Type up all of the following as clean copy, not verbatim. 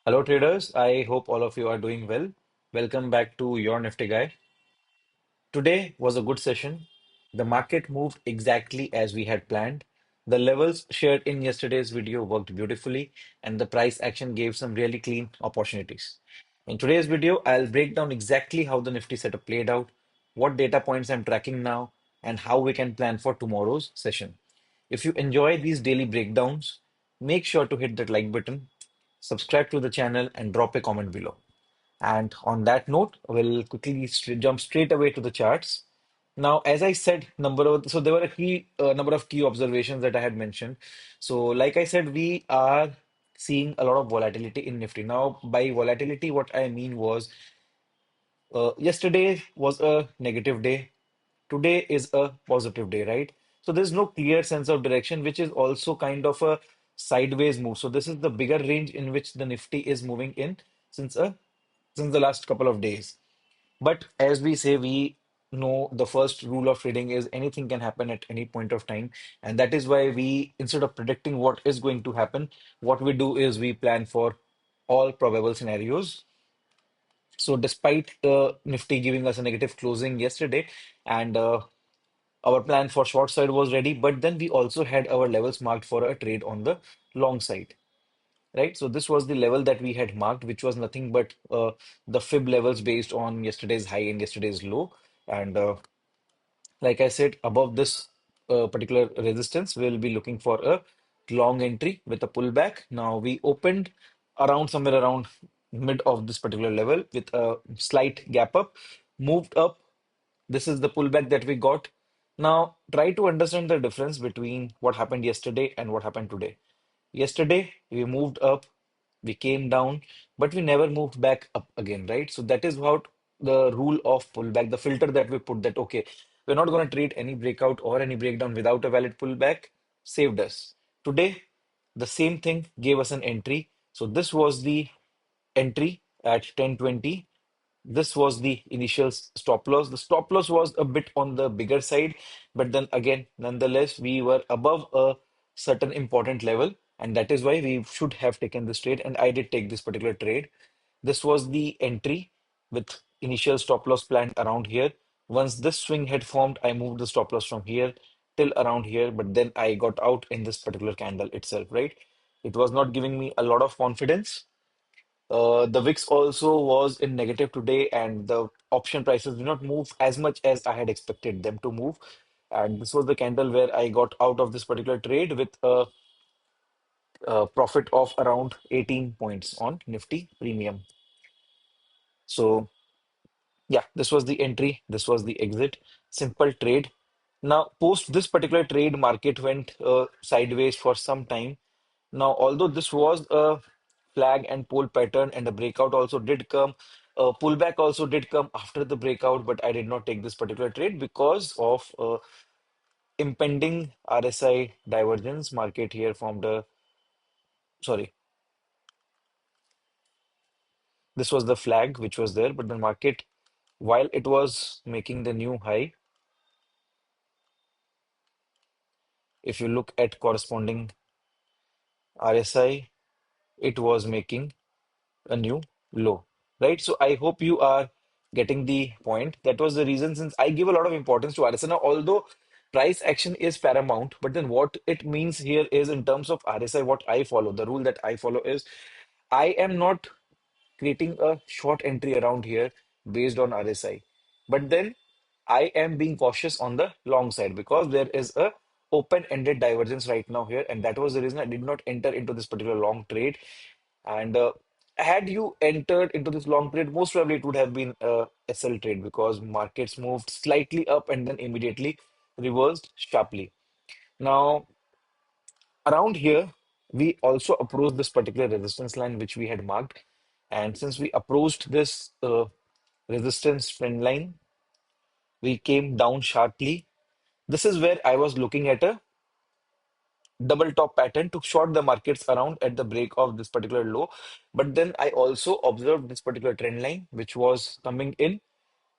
Hello, traders. I hope all of you are doing well. Welcome back to Your Nifty Guy. Today was a good session. The market moved exactly as we had planned. The levels shared in yesterday's video worked beautifully, and the price action gave some really clean opportunities. In today's video, I'll break down exactly how the Nifty setup played out, what data points I'm tracking now, and how we can plan for tomorrow's session. If you enjoy these daily breakdowns, make sure to hit that like button, subscribe to the channel, and drop a comment below. And on that note, we'll quickly jump straight away to the charts. Now, as I said, so there were a key number of key observations that I had mentioned. So, like I said, we are seeing a lot of volatility in Nifty. Now, by volatility, what I mean was yesterday was a negative day. Today is a positive day, right? So there's no clear sense of direction, which is also kind of a sideways move. So this is the bigger range in which the Nifty is moving in since a since the last couple of days. But as we say, we know the first rule of trading is anything can happen at any point of time. And that is why we, instead of predicting what is going to happen, what we do is we plan for all probable scenarios. So despite Nifty giving us a negative closing yesterday, and our plan for short side was ready, but then we also had our levels marked for a trade on the long side, right? So this was the level that we had marked, which was nothing but the fib levels based on yesterday's high and yesterday's low. And like I said, above this particular resistance, we'll be looking for a long entry with a pullback. Now we opened around somewhere around mid of this particular level with a slight gap up, moved up. This is the pullback that we got. Now try to understand the difference between what happened yesterday and what happened today. Yesterday, we moved up, we came down, but we never moved back up again, right? So that is what the rule of pullback, the filter that we put that, okay, we're not going to treat any breakout or any breakdown without a valid pullback, saved us. Today, the same thing gave us an entry. So this was the entry at 10:20. This was the initial stop loss. The stop loss was a bit on the bigger side, but then again, nonetheless, we were above a certain important level, and that is why we should have taken this trade. And I did take this particular trade. This was the entry with initial stop loss planned around here. Once this swing had formed, I moved the stop loss from here till around here, but then I got out in this particular candle itself, right? It was not giving me a lot of confidence. The VIX also was in negative today, and the option prices did not move as much as I had expected them to move. And this was the candle where I got out of this particular trade with a profit of around 18 points on Nifty Premium. So, yeah, this was the entry, this was the exit. Simple trade. Now, post this particular trade, market went sideways for some time. Now, although this was a flag and pole pattern and a breakout also did come, a pullback also did come after the breakout, but I did not take this particular trade because of impending RSI divergence. Market here formed a, sorry, this was the flag which was there, but the market, while it was making the new high, if you look at corresponding RSI, it was making a new low, right? So I hope you are getting the point. That was the reason since I give a lot of importance to RSI. Now, although price action is paramount, but then what it means here is in terms of RSI, what I follow, the rule that I follow is I am not creating a short entry around here based on RSI. But then I am being cautious on the long side because there is a open-ended divergence right now here, and that was the reason I did not enter into this particular long trade. And had you entered into this long trade, most probably it would have been a SL trade because markets moved slightly up and then immediately reversed sharply. Now, around here, we also approached this particular resistance line which we had marked. And since we approached this resistance trend line, we came down sharply. This is where I was looking at a double top pattern to short the markets around at the break of this particular low. But then I also observed this particular trend line, which was coming in.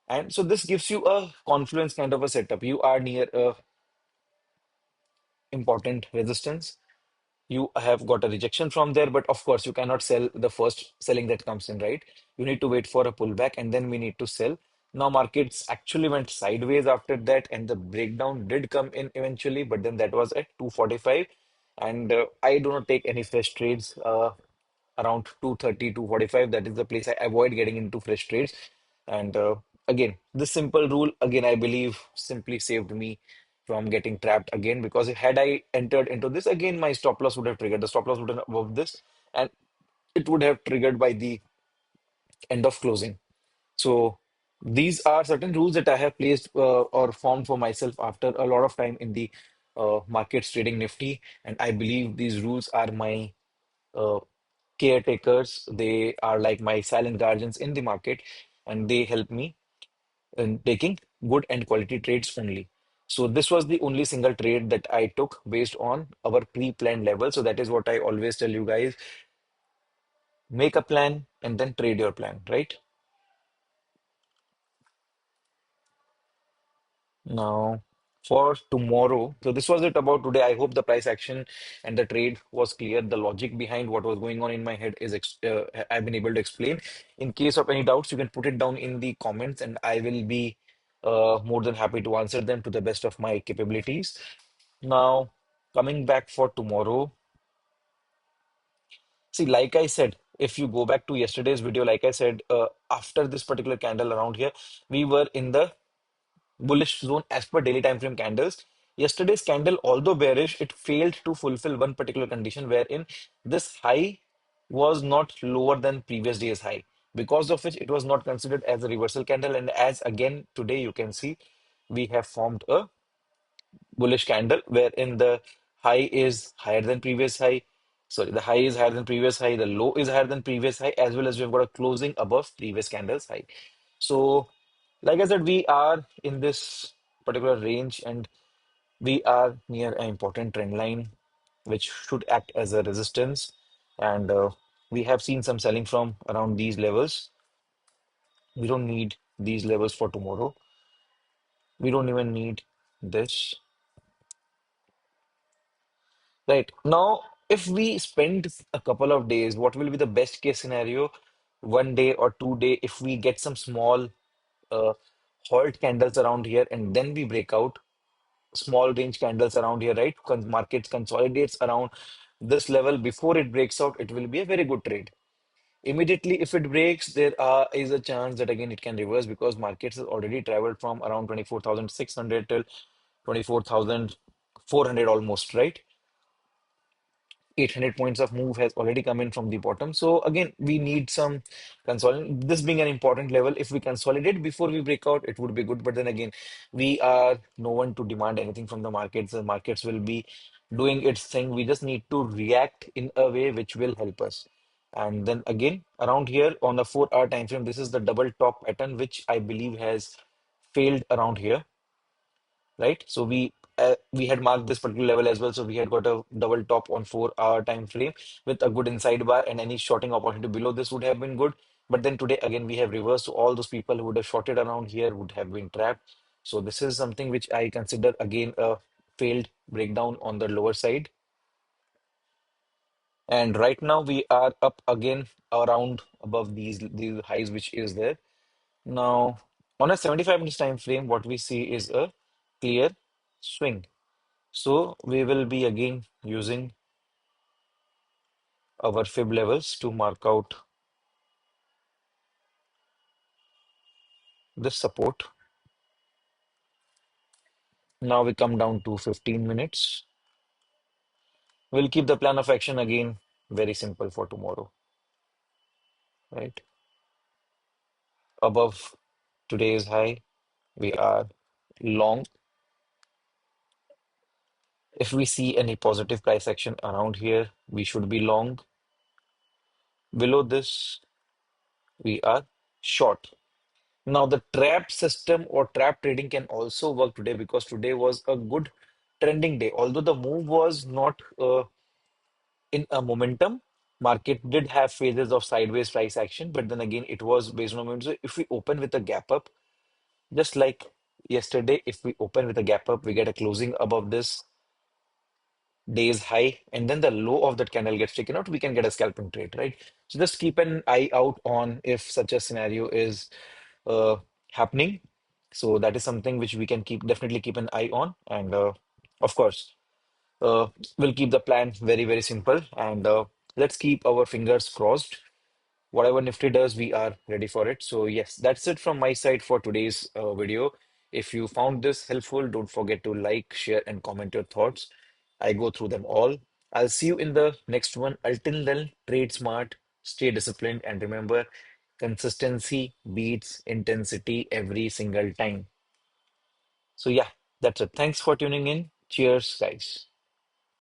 And so this gives you a confluence kind of a setup. You are near a important resistance. you have got a rejection from there, but of course you cannot sell the first selling that comes in, right? You need to wait for a pullback and then we need to sell. Now markets actually went sideways after that and the breakdown did come in eventually, but then that was at 245. And I do not take any fresh trades around 230, 245. That is the place I avoid getting into fresh trades. And again, this simple rule, again, I believe simply saved me from getting trapped again, because had I entered into this again, my stop loss would have triggered. The stop loss would have above this, and it would have triggered by the end of closing. So these are certain rules that I have placed or formed for myself after a lot of time in the markets trading Nifty, and I believe these rules are my uh, caretakers. They are like my silent guardians in the market, and they help me in taking good and quality trades only. So this was the only single trade that I took based on our pre-planned level. So that is what I always tell you guys, make a plan and then trade your plan, right? Now, for tomorrow, so this was it about today. I hope the price action and the trade was clear. The logic behind what was going on in my head is I've been able to explain. In case of any doubts, you can put it down in the comments, and I will be more than happy to answer them to the best of my capabilities. Now, coming back for tomorrow, see, like I said, if you go back to yesterday's video, like I said, after this particular candle around here, we were in the bullish zone as per daily time frame candles. Yesterday's candle, although bearish, it failed to fulfill one particular condition wherein this high was not lower than previous day's high, because of which it was not considered as a reversal candle. And as again today, you can see we have formed a bullish candle wherein the high is higher than previous high. Sorry, the high is higher than previous high, the low is higher than previous high, as well as we've got a closing above previous candle's high. So, like I said, we are in this particular range and we are near an important trend line, which should act as a resistance. And we have seen some selling from around these levels. We don't need these levels for tomorrow. We don't even need this. Right. Now, if we spend a couple of days, what will be the best case scenario? 1 day or 2 day, if we get some small uh, halt candles around here and then we break out small range candles around here, right? Markets consolidates around this level before it breaks out, it will be a very good trade. Immediately, if it breaks, is a chance that again it can reverse because markets has already traveled from around 24,600 till 24,400 almost, right? 800 points of move has already come in from the bottom. So again, we need some consolidation. This being an important level, if we consolidate before we break out, it would be good. But then again, we are no one to demand anything from the markets. The markets will be doing its thing. We just need to react in a way which will help us. And then again, around here on the 4 hour time frame, this is the double top pattern, which I believe has failed around here, right? So we had marked this particular level as well. So we had got a double top on 4 hour time frame with a good inside bar, and any shorting opportunity below this would have been good. But then today again we have reversed. So all those people who would have shorted around here would have been trapped. So this is something which I consider again a failed breakdown on the lower side. And right now we are up again around above these highs which is there. Now on a 75 minutes time frame, what we see is a clear swing. So we will be again using our fib levels to mark out this support. Now we come down to 15 minutes. We'll keep the plan of action again very simple for tomorrow, right? Above today's high, we are long. If we see any positive price action around here, we should be long. Below this, we are short. Now, the trap system or trap trading can also work today because today was a good trending day. Although the move was not in a momentum, market did have phases of sideways price action, but then again, it was based on momentum. So if we open with a gap up, just like yesterday, if we open with a gap up, we get a closing above this. day's high, and then the low of that candle gets taken out, we can get a scalping trade, right? So just keep an eye out on if such a scenario is uh, happening. So that is something which we can definitely keep an eye on. And of course, uh, we'll keep the plan very, very simple. And let's keep our fingers crossed. Whatever Nifty does, we are ready for it. So yes, that's it from my side for today's video. If you found this helpful, don't forget to like, share, and comment your thoughts. I go through them all. I'll see you in the next one. Until then, trade smart, stay disciplined, and remember, consistency beats intensity every single time. So yeah, that's it. Thanks for tuning in. Cheers, guys.